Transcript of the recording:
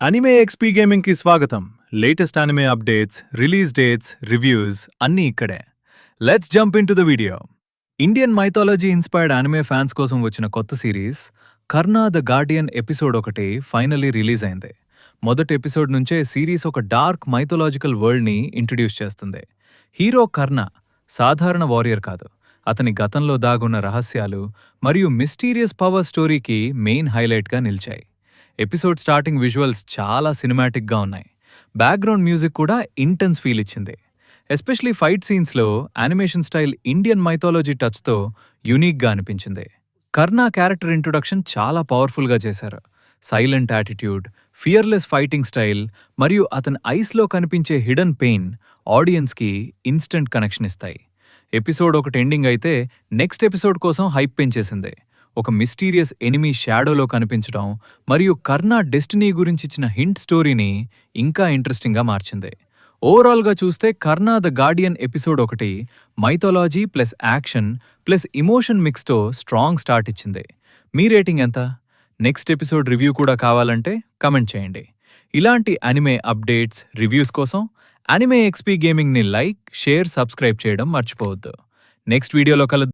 Anime XP gaming కి స్వాగతం. Latest anime updates, release dates, reviews అన్నీ ఇక్కడే. Let's jump in to the video. Indian mythology inspired anime fans కోసం వచ్చిన కొత్త సిరీస్ కర్నా ద గార్డియన్ ఎపిసోడ్ ఒకటి ఫైనలీ రిలీజ్ అయింది. మొదటి ఎపిసోడ్ నుంచే సిరీస్ ఒక డార్క్ మైథలాజికల్ వరల్డ్ని ఇంట్రడ్యూస్ చేస్తుంది. హీరో కర్నా సాధారణ వారియర్ కాదు. అతని గతంలో దాగున్న రహస్యాలు మరియు మిస్టీరియస్ పవర్ స్టోరీకి మెయిన్ హైలైట్గా నిలిచాయి. ఎపిసోడ్ స్టార్టింగ్ విజువల్స్ చాలా సినిమాటిక్గా ఉన్నాయి. బ్యాక్గ్రౌండ్ మ్యూజిక్ కూడా ఇంటెన్స్ ఫీల్ ఇచ్చింది. ఎస్పెషలీ ఫైట్ సీన్స్లో యానిమేషన్ స్టైల్ ఇండియన్ మైథాలజీ టచ్తో యూనిక్గా అనిపించింది. కర్నా క్యారెక్టర్ ఇంట్రొడక్షన్ చాలా పవర్ఫుల్గా చేశారు. Silent attitude, fearless fighting style మరియు అతని ఐస్లో కనిపించే హిడెన్ పెయిన్ ఆడియన్స్కి ఇన్స్టెంట్ కనెక్షన్ ఇస్తాయి. ఎపిసోడ్ ఒకటి ఎండింగ్ అయితే నెక్స్ట్ ఎపిసోడ్ కోసం హైప్ పెంచేసింది. ఒక మిస్టీరియస్ ఎనిమీ షాడోలో కనిపించడం మరియు కర్నా డెస్టినీ గురించిచ్చిన హింట్ స్టోరీని ఇంకా ఇంట్రెస్టింగ్గా మార్చింది. ఓవరాల్గా చూస్తే కర్నా ద గార్డియన్ ఎపిసోడ్ ఒకటి mythology plus action plus emotion మిక్స్తో స్ట్రాంగ్ స్టార్ట్ ఇచ్చింది. మీ రేటింగ్ ఎంత? నెక్స్ట్ ఎపిసోడ్ రివ్యూ కూడా కావాలంటే కమెంట్ చేయండి. ఇలాంటి అనిమే అప్డేట్స్, రివ్యూస్ కోసం అనిమే ఎక్స్పీ గేమింగ్ని లైక్, షేర్, సబ్స్క్రైబ్ చేయడం మర్చిపోవద్దు. నెక్స్ట్ వీడియోలో కలుద్దాం.